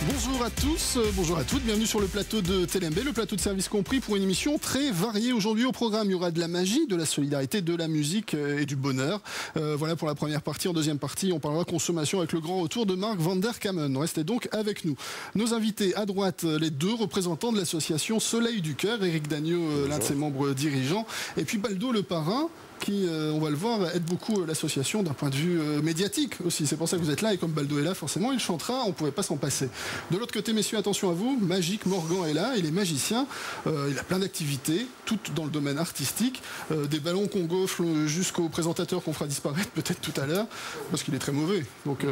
Bonjour à tous, bonjour à toutes, bienvenue sur le plateau de TLMB, le plateau de service compris pour une émission très variée. Aujourd'hui au programme, il y aura de la magie, de la solidarité, de la musique et du bonheur. Voilà pour la première partie. En deuxième partie, on parlera consommation avec le grand retour de Mark van der Kamen. Restez donc avec nous. Nos invités à droite, les deux représentants de l'association Soleil du Cœur, Éric Dagneau, l'un de ses membres dirigeants, et puis Baldo le parrain, qui, on va le voir, aide beaucoup l'association d'un point de vue médiatique aussi. C'est pour ça que vous êtes là, et comme Baldo est là, forcément, il chantera, on ne pouvait pas s'en passer. De l'autre côté, messieurs, attention à vous, Magic Morgan est là, il est magicien, il a plein d'activités, toutes dans le domaine artistique, des ballons qu'on gonfle jusqu'au présentateur qu'on fera disparaître peut-être tout à l'heure, parce qu'il est très mauvais, donc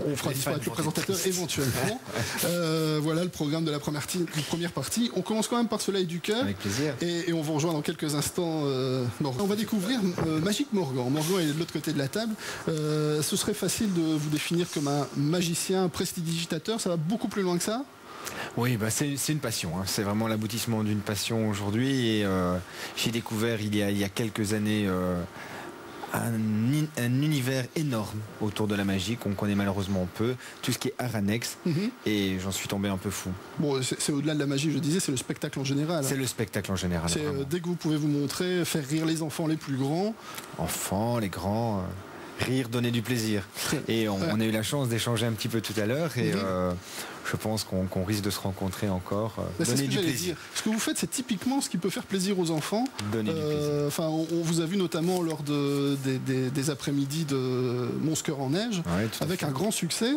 on fera disparaître le présentateur éventuellement. Voilà le programme de la première partie. On commence quand même par Soleil du Cœur. Avec plaisir. Et on vous rejoint dans quelques instants. On va découvrir Magic Morgan. Morgan est de l'autre côté de la table. Ce serait facile de vous définir comme un magicien prestidigitateur. Ça va beaucoup plus loin que ça? Oui, bah c'est une passion. Hein. C'est vraiment l'aboutissement d'une passion aujourd'hui. Et j'ai découvert il y a quelques années un univers énorme autour de la magie qu'on connaît malheureusement peu, tout ce qui est art annexe, et j'en suis tombé un peu fou. Bon, c'est au-delà de la magie, je disais, c'est le spectacle en général. C'est le spectacle en général. Dès que vous pouvez vous montrer, faire rire les enfants les plus grands. Enfants, les grands, rire, donner du plaisir. Et on a eu la chance d'échanger un petit peu tout à l'heure, et je pense qu'on risque de se rencontrer encore. Donner du plaisir. Ce que vous faites, c'est typiquement ce qui peut faire plaisir aux enfants. Donner du plaisir. Enfin, on vous a vu notamment lors des après-midi de Mons Cœur en Neige, avec un grand succès.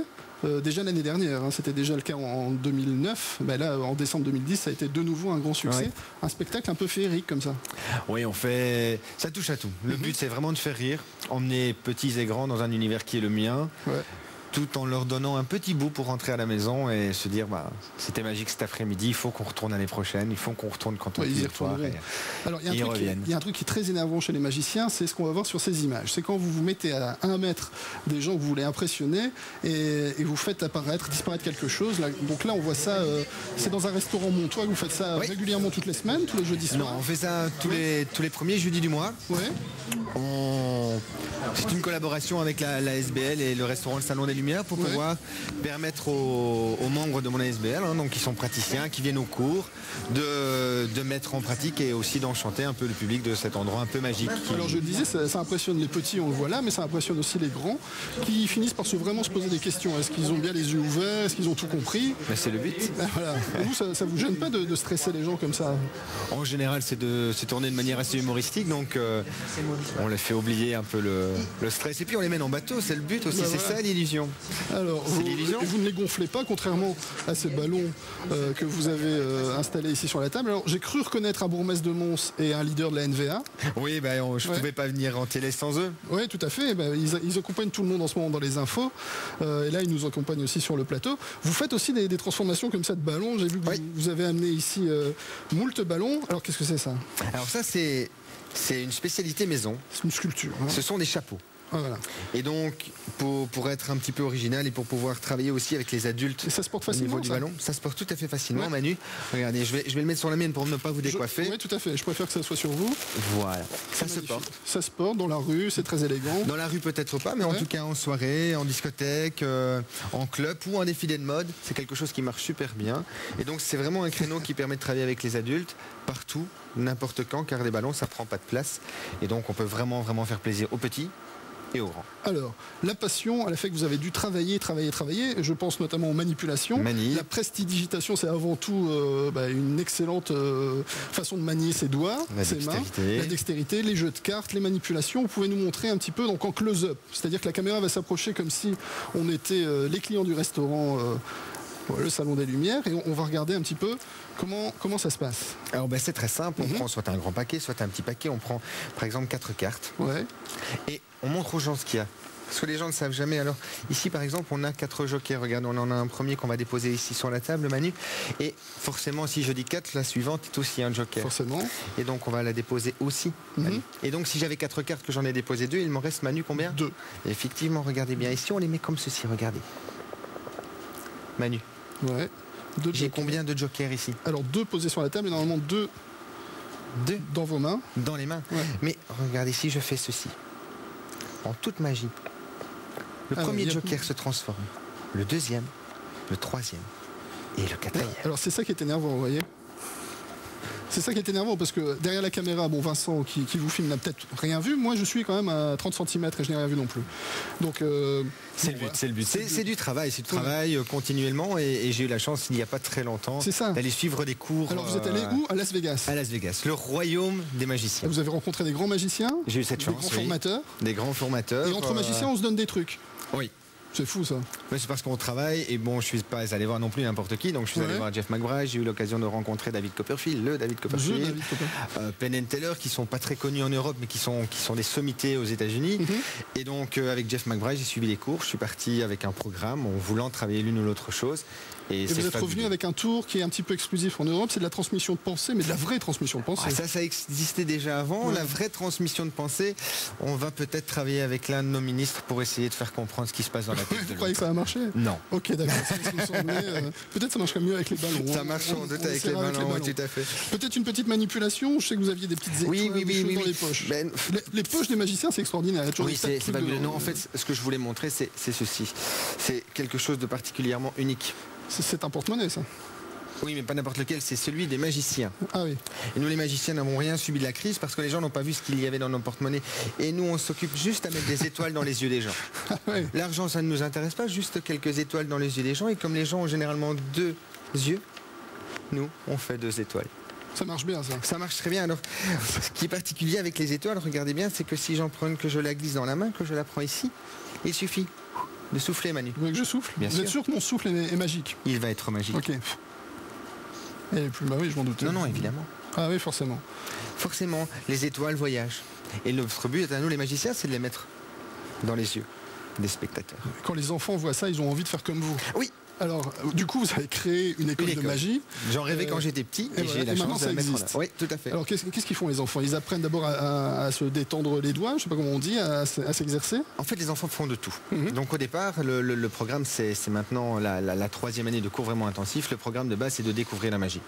Déjà l'année dernière, hein, c'était déjà le cas en 2009, mais là en décembre 2010 ça a été de nouveau un grand succès, un spectacle un peu féerique comme ça. Oui, ça touche à tout. Le but c'est vraiment de faire rire, emmener petits et grands dans un univers qui est le mien. Tout en leur donnant un petit bout pour rentrer à la maison et se dire c'était magique cet après-midi, il faut qu'on retourne l'année prochaine, il faut qu'on retourne quand on y retourne. Alors il y a un truc qui est très énervant chez les magiciens, c'est ce qu'on va voir sur ces images. C'est quand vous vous mettez à 1 mètre des gens que vous voulez impressionner et vous faites disparaître quelque chose. Donc là on voit ça, c'est dans un restaurant montois que vous faites ça régulièrement toutes les semaines, tous les jeudis soirs. Non, on fait ça tous les premiers jeudis du mois. C'est une collaboration avec la SBL et le restaurant Le Salon des Lumières pour pouvoir permettre aux membres de mon ASBL, donc qui sont praticiens, qui viennent au cours, de mettre en pratique et aussi d'enchanter un peu le public de cet endroit un peu magique. Alors je le disais, ça impressionne les petits, on le voit là, mais ça impressionne aussi les grands qui finissent par vraiment se poser des questions. Est-ce qu'ils ont bien les yeux ouverts? Est-ce qu'ils ont tout compris? Mais c'est le but. Voilà. Vous, ça vous gêne pas de stresser les gens comme ça? En général, c'est tourné de manière assez humoristique, donc on les fait oublier un peu le stress. Et puis on les mène en bateau, c'est le but aussi, c'est ça l'illusion. Alors, vous ne les gonflez pas, contrairement à ces ballons que vous avez installés ici sur la table. Alors, j'ai cru reconnaître un bourgmestre de Mons et un leader de la NVA. Oui, je ne pouvais pas venir en télé sans eux. Oui, tout à fait. Ils accompagnent tout le monde en ce moment dans les infos. Et là, ils nous accompagnent aussi sur le plateau. Vous faites aussi des transformations comme ça de ballons. J'ai vu que vous avez amené ici moult ballons. Alors, qu'est-ce que c'est ça? Alors ça, c'est une spécialité maison. C'est une sculpture. Hein. Ce sont des chapeaux. Voilà. Et donc, pour être un petit peu original et pour pouvoir travailler aussi avec les adultes, et ça se porte facilement, au niveau du ballon, ça se porte tout à fait facilement, Manu. Regardez, je vais le mettre sur la mienne pour ne pas vous décoiffer. Oui, tout à fait. Je préfère que ça soit sur vous. Voilà. Ça se porte. Ça se porte dans la rue, c'est très élégant. Dans la rue peut-être pas, mais en tout cas en soirée, en discothèque, en club ou en défilé de mode, c'est quelque chose qui marche super bien. Et donc c'est vraiment un créneau qui permet de travailler avec les adultes partout, n'importe quand, car les ballons ça prend pas de place. Et donc on peut vraiment faire plaisir aux petits et aux grands. Alors, la passion, elle a fait que vous avez dû travailler. Je pense notamment aux manipulations. La prestidigitation, c'est avant tout une excellente façon de manier ses doigts, ses mains, la dextérité, les jeux de cartes, les manipulations. Vous pouvez nous montrer un petit peu donc en close-up. C'est-à-dire que la caméra va s'approcher comme si on était les clients du restaurant le Salon des Lumières, et on va regarder un petit peu comment ça se passe. Alors c'est très simple, on prend soit un grand paquet, soit un petit paquet, on prend par exemple 4 cartes, et on montre aux gens ce qu'il y a. Parce que les gens ne savent jamais. Alors ici par exemple on a 4 jokers, regarde, on en a un premier qu'on va déposer ici sur la table, Manu, et forcément si je dis 4, la suivante est aussi un joker. Forcément. Et donc on va la déposer aussi, Manu. Et donc si j'avais 4 cartes, que j'en ai déposé 2, il m'en reste, Manu, combien? 2. Et effectivement, regardez bien, ici on les met comme ceci, regardez. Manu. J'ai combien de jokers ici? Alors 2 posés sur la table et normalement 2 dans vos mains. Dans les mains. Mais regardez, si je fais ceci, en toute magie, le premier joker se transforme, le deuxième, le troisième, et le 4 œil. Alors c'est ça qui est énervant, vous voyez. C'est ça qui est énervant parce que derrière la caméra, bon Vincent qui vous filme n'a peut-être rien vu, moi je suis quand même à 30 cm et je n'ai rien vu non plus. Donc c'est le but. C'est du travail, continuellement et j'ai eu la chance il n'y a pas très longtemps d'aller suivre des cours. Alors vous êtes allé où? À Las Vegas. À Las Vegas, le royaume des magiciens. Vous avez rencontré des grands magiciens? J'ai eu cette chance. Des grands formateurs. Et entre magiciens on se donne des trucs. Oui. C'est fou ça. Mais c'est parce qu'on travaille et bon, je suis pas allé voir non plus n'importe qui, donc je suis allé voir Jeff McBride, j'ai eu l'occasion de rencontrer David Copperfield, Penn & Teller, qui sont pas très connus en Europe, mais qui sont des sommités aux États-Unis. Et donc avec Jeff McBride, j'ai suivi les cours, je suis parti avec un programme en voulant travailler l'une ou l'autre chose. Et vous êtes revenu avec un tour qui est un petit peu exclusif en Europe, c'est de la transmission de pensée, mais de la vraie transmission de pensée. Ça existait déjà avant. La vraie transmission de pensée, on va peut-être travailler avec l'un de nos ministres pour essayer de faire comprendre ce qui se passe dans la tête de l'autre. Vous croyez que ça va marcher? Non. Ok, d'accord. Peut-être ça marcherait mieux avec les ballons. Ça marche sans doute avec les ballons, oui, tout à fait. Peut-être une petite manipulation. Je sais que vous aviez des petites étoiles dans les poches. Les poches des magiciens, c'est extraordinaire. Oui, c'est fabuleux. Non, en fait, ce que je voulais montrer, c'est ceci. C'est quelque chose de particulièrement unique. C'est un porte-monnaie, ça. Oui, mais pas n'importe lequel, c'est celui des magiciens. Ah oui. Et nous, les magiciens, n'avons rien subi de la crise parce que les gens n'ont pas vu ce qu'il y avait dans nos porte-monnaies. Et nous, on s'occupe juste à mettre des étoiles dans les yeux des gens. Ah oui. L'argent, ça ne nous intéresse pas, juste quelques étoiles dans les yeux des gens. Et comme les gens ont généralement 2 yeux, nous, on fait 2 étoiles. Ça marche bien, ça. Ça marche très bien. Alors, ce qui est particulier avec les étoiles, regardez bien, c'est que si j'en prends une, que je la glisse dans la main, que je la prends ici, il suffit de souffler, Manu. Vous voulez que je souffle? Bien sûr. Vous êtes sûr que mon souffle est magique? Il va être magique. Ok. Et plus, bah oui, je m'en doutais. Non, évidemment. Ah oui, forcément. Forcément, les étoiles voyagent. Et notre but, à nous, les magiciens, c'est de les mettre dans les yeux des spectateurs. Quand les enfants voient ça, ils ont envie de faire comme vous. Oui. Alors, du coup, vous avez créé une école de magie. J'en rêvais quand j'étais petit et j'ai eu la chance de la mettre en œuvre. Oui, tout à fait. Alors, qu'est-ce qu'ils font les enfants? Ils apprennent d'abord à se détendre les doigts, je sais pas comment on dit, à s'exercer. En fait, les enfants font de tout. Donc au départ, le programme, c'est maintenant la 3e année de cours vraiment intensif. Le programme de base, c'est de découvrir la magie.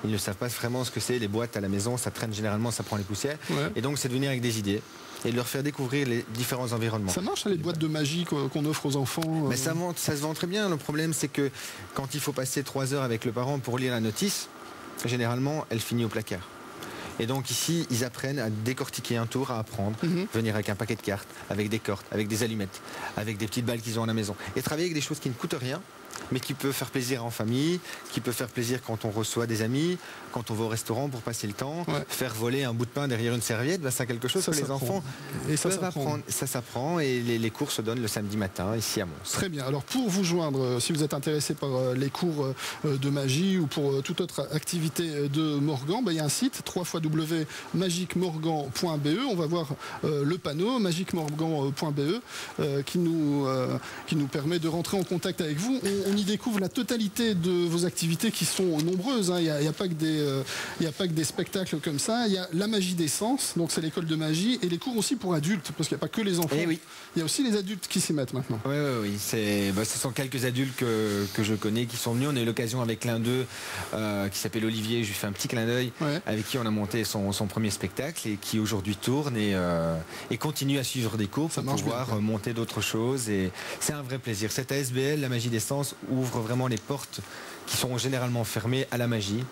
Ils ne savent pas vraiment ce que c'est, les boîtes à la maison, ça traîne généralement, ça prend les poussières. Et donc, c'est de venir avec des idées et de leur faire découvrir les différents environnements. Ça marche, les boîtes de magie qu'on offre aux enfants? Mais ça se vend très bien. Le problème, c'est que quand il faut passer 3 heures avec le parent pour lire la notice, généralement, elle finit au placard. Et donc ici, ils apprennent à décortiquer un tour, à apprendre, venir avec un paquet de cartes, avec des cordes, avec des allumettes, avec des petites balles qu'ils ont à la maison. Et travailler avec des choses qui ne coûtent rien, mais qui peut faire plaisir en famille, qui peut faire plaisir quand on reçoit des amis, quand on va au restaurant pour passer le temps, faire voler un bout de pain derrière une serviette, c'est quelque chose que les enfants peuvent apprendre. Ça s'apprend et les cours se donnent le samedi matin ici à Mons. Très bien. Alors pour vous joindre, si vous êtes intéressé par les cours de magie ou pour toute autre activité de Morgan, il y a un site www.magicmorgan.be. On va voir le panneau magicmorgan.be qui nous permet de rentrer en contact avec vous. On y découvre la totalité de vos activités qui sont nombreuses. Il n'y a pas que des spectacles comme ça. Il y a la magie des sens, donc c'est l'école de magie, et les cours aussi pour adultes, parce qu'il n'y a pas que les enfants. Il y a aussi les adultes qui s'y mettent maintenant. Oui. Ce sont quelques adultes que je connais qui sont venus. On a eu l'occasion avec l'un d'eux qui s'appelle Olivier, je lui fais un petit clin d'œil, avec qui on a monté son premier spectacle et qui aujourd'hui tourne et continue à suivre des cours pour pouvoir monter d'autres choses. Et c'est un vrai plaisir. Cette ASBL, la magie des sens, ouvre vraiment les portes qui sont généralement fermées à la magie,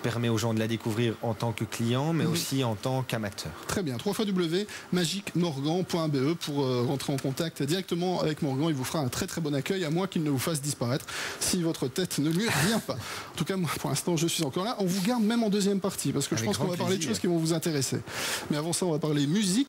permet aux gens de la découvrir en tant que client, mais aussi en tant qu'amateur. Très bien, www.magicmorgan.be pour rentrer en contact directement avec Morgan. Il vous fera un très très bon accueil, à moins qu'il ne vous fasse disparaître si votre tête ne lui revient pas. En tout cas, moi, pour l'instant, je suis encore là. On vous garde même en deuxième partie, parce que je pense qu'on va parler de choses qui vont vous intéresser. Mais avant ça, on va parler musique.